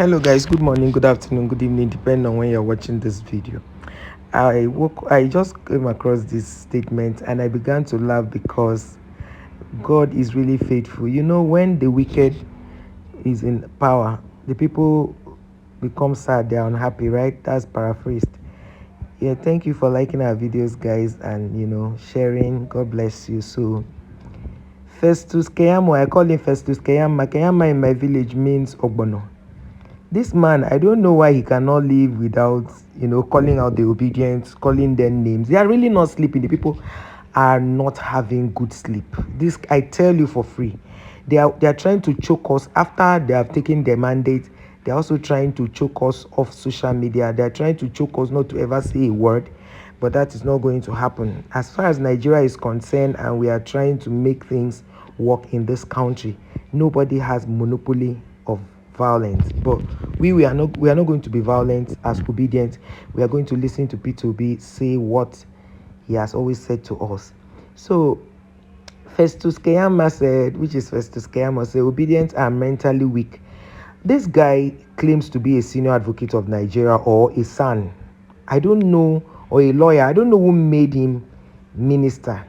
Hello guys, good morning, good afternoon, good evening, depending on when you're watching this video. I just came across this statement and I began to laugh because God is really faithful. You know, when the wicked is in power, the people become sad, they're unhappy, right? That's paraphrased. Yeah, thank you for liking our videos, guys, and sharing. God bless you. So Festus Keyamo, I call him Festus Keyamo. Keyama in my village means Ogbono. This man, I don't know why he cannot live without, calling out the Obidients, calling them names. They are really not sleeping. The people are not having good sleep. This, I tell you for free. They are trying to choke us after they have taken their mandate. They're also trying to choke us off social media. They're trying to choke us not to ever say a word, but that is not going to happen. As far as Nigeria is concerned, and we are trying to make things work in this country, nobody has monopoly of violence. But we are not going to be violent as Obedience. We are going to listen to Peter Obi say what he has always said to us. So Festus Keyamo said, which is Festus Keyamo said, Obedience are mentally weak. This guy claims to be a senior advocate of Nigeria or a son. I don't know, or a lawyer. I don't know who made him minister.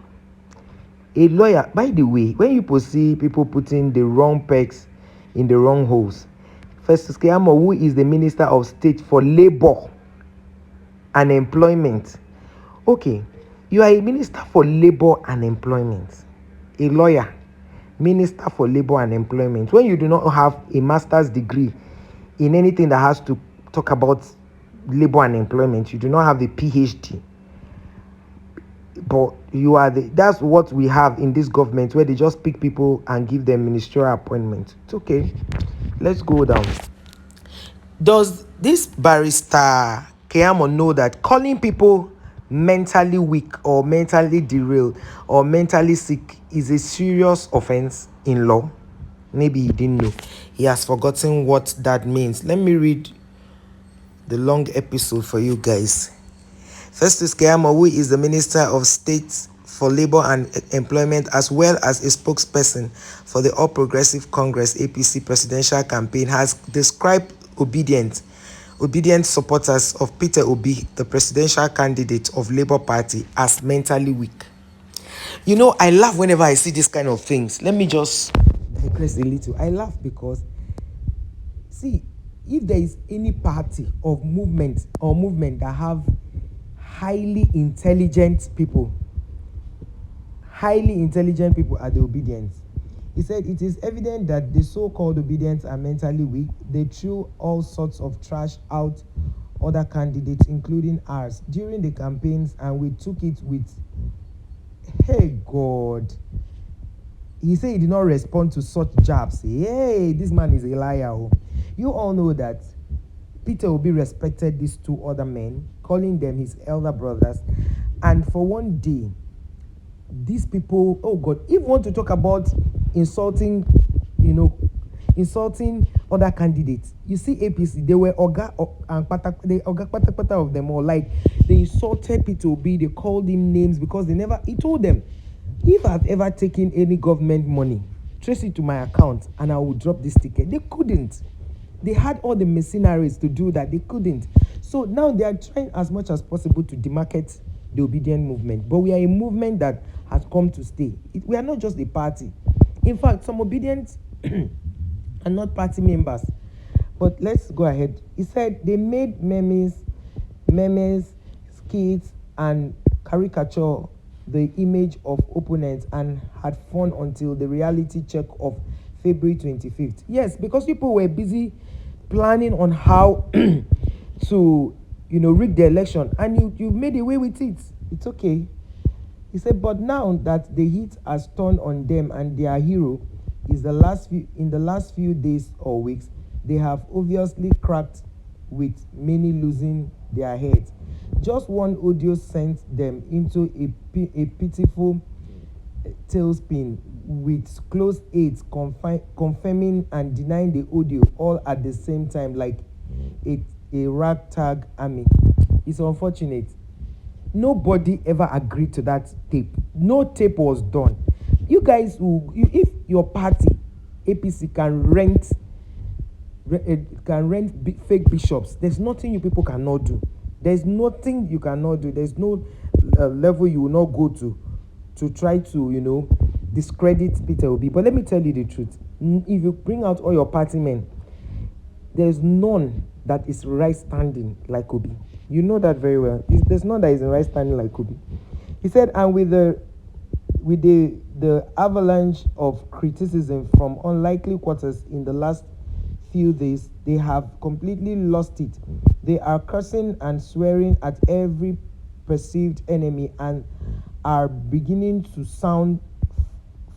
A lawyer, by the way, when you see people putting the wrong pegs in the wrong holes, Festus Keyamo, who is the Minister of State for Labor and Employment. Okay, you are a Minister for Labor and Employment, a lawyer, Minister for Labor and Employment. When you do not have a master's degree in anything that has to talk about labor and employment, you do not have a PhD. But that's what we have in this government, where they just pick people and give them ministerial appointments. It's okay. Let's go down. Does this barrister Keyamo know that calling people mentally weak or mentally derailed or mentally sick is a serious offense in law? Maybe he didn't know. He has forgotten what that means. Let me read the long episode for you guys. Festus Keyamo, who is the Minister of State for Labor and Employment, as well as a spokesperson for the All Progressive Congress APC presidential campaign, has described Obidient supporters of Peter Obi, the presidential candidate of Labour Party, as mentally weak. You know, I laugh whenever I see this kind of things. Let me just digress a little. I laugh because, see, if there is any party of movement that have highly intelligent people are the Obidients. He said it is evident that the so-called Obidients are mentally weak. They threw all sorts of trash out other candidates, including ours, during the campaigns, and we took it with, hey God. He said he did not respond to such jabs. Hey, this man is a liar. You all know that Peter Obi respected these two other men, calling them his elder brothers. And for one day, these people, oh God, if you want to talk about insulting other candidates, you see APC, they were Oga pata of them all. Like, they insulted Peter Obi, they called him names because he told them, if I've ever taken any government money, trace it to my account and I will drop this ticket. They couldn't. They had all the mercenaries to do that. They couldn't. So now they are trying as much as possible to demarcate the Obedient movement. But we are a movement that has come to stay. We are not just a party. In fact, some Obedients are not party members. But let's go ahead. He said they made memes, skits, and caricature the image of opponents and had fun until the reality check of February 25th. Yes, because people were busy planning on how to, rig the election, and you made away with it. It's okay. He said, but now that the heat has turned on them and their hero is in the last few days or weeks, they have obviously cracked, with many losing their heads. Just one audio sent them into a pitiful tailspin, with close aides confirming and denying the audio all at the same time, like a ragtag army. It's unfortunate. Nobody ever agreed to that tape. No tape was done. You guys, if your party APC can rent can rent fake bishops. There's nothing you people cannot do. There's nothing you cannot do. There's no level you will not go to try to, discredit Peter Obi. But let me tell you the truth. If you bring out all your party men, there's none that is right standing like Obi. You know that very well. There's none that is in right standing like Obi. He said, and with the avalanche of criticism from unlikely quarters in the last few days, they have completely lost it. They are cursing and swearing at every perceived enemy and are beginning to sound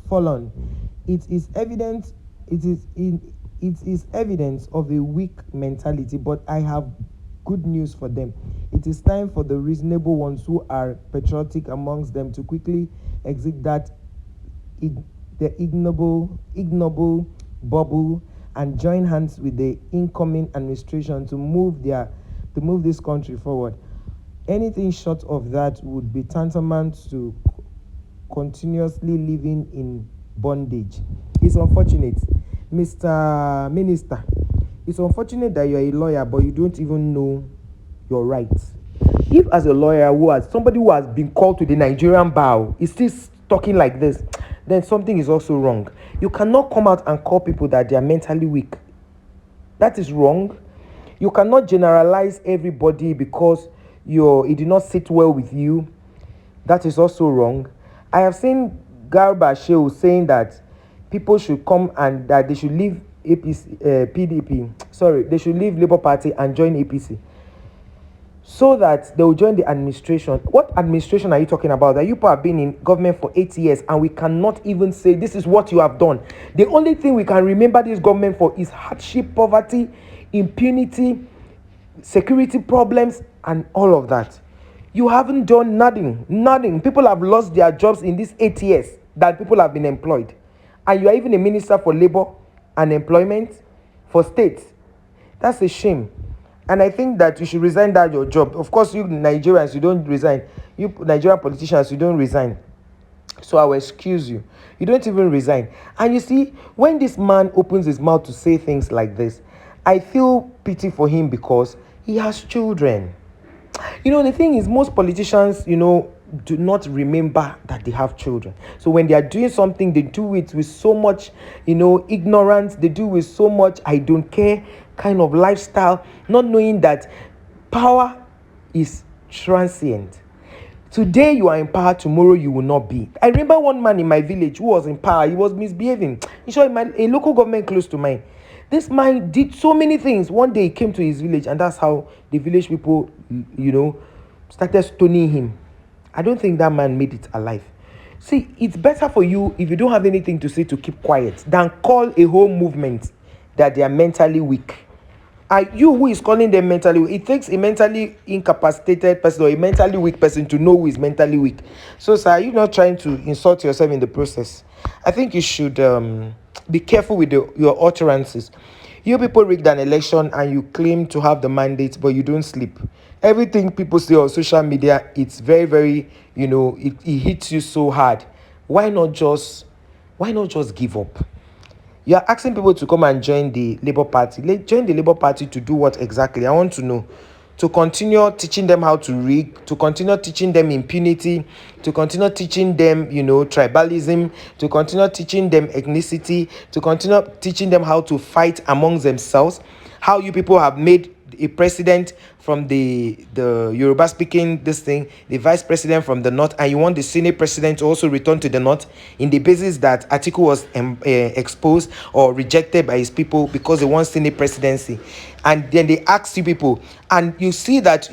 fallen. It is evidence of a weak mentality, but I have good news for them. It is time for the reasonable ones who are patriotic amongst them to quickly exit the ignoble bubble and join hands with the incoming administration to move this country forward. Anything short of that would be tantamount to continuously living in bondage. It's unfortunate, Mr. Minister. It's unfortunate that you're a lawyer, but you don't even know your rights. If as a lawyer somebody who has been called to the Nigerian bar is still talking like this, then something is also wrong. You cannot come out and call people that they are mentally weak. That is wrong. You cannot generalize everybody because it did not sit well with you. That is also wrong. I have seen Garba Shehu saying that people should come and that they should leave PDP. They should leave Labour Party and join APC, so that they will join the administration. What administration are you talking about? That you people have been in government for 8 years and we cannot even say this is what you have done. The only thing we can remember this government for is hardship, poverty, impunity, security problems, and all of that. You haven't done nothing. People have lost their jobs in these 8 years that people have been employed. And you are even a minister for labor and employment for states. That's a shame. And I think that you should resign your job. Of course, you Nigerians, you don't resign. You Nigerian politicians, you don't resign. So I will excuse you. You don't even resign. And you see, when this man opens his mouth to say things like this, I feel pity for him because he has children. The thing is, most politicians, do not remember that they have children. So when they are doing something, they do it with so much, ignorance. They do with so much I don't care kind of lifestyle, not knowing that power is transient. Today you are in power, tomorrow you will not be. I remember one man in my village who was in power. He was misbehaving. In short, a local government close to mine. This man did so many things. One day he came to his village, and that's how the village people, started stoning him. I don't think that man made it alive. See, it's better for you, if you don't have anything to say, to keep quiet than call a whole movement that they are mentally weak. You who is calling them mentally weak, it takes a mentally incapacitated person or a mentally weak person to know who is mentally weak. So, sir, you're not trying to insult yourself in the process. I think you should be careful with your utterances. You people rigged an election and you claim to have the mandate, but you don't sleep. Everything people say on social media, it's very, very, it hits you so hard. Why not just give up? You are asking people to come and join the Labour Party. Join the Labour Party to do what exactly? I want to know. To continue teaching them how to rig, to continue teaching them impunity, to continue teaching them, tribalism, to continue teaching them ethnicity, to continue teaching them how to fight amongst themselves, how you people have made a president from the Yoruba speaking the vice president from the north, and you want the Senate president to also return to the north in the basis that Atiku was exposed or rejected by his people because they want Senate presidency. And then they ask you people, and you see that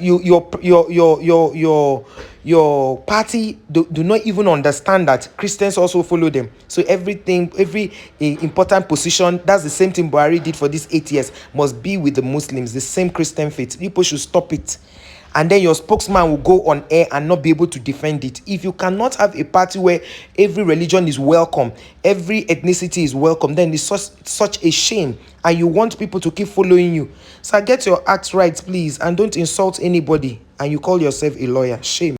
your party do not even understand that Christians also follow them. So every important position, that's the same thing Buhari did for these 8 years, must be with the Muslims, the same Christian faith. People should stop it. And then your spokesman will go on air and not be able to defend it. If you cannot have a party where every religion is welcome, every ethnicity is welcome, then it's such a shame. And you want people to keep following you. So get your act right, please, and don't insult anybody. And you call yourself a lawyer. Shame.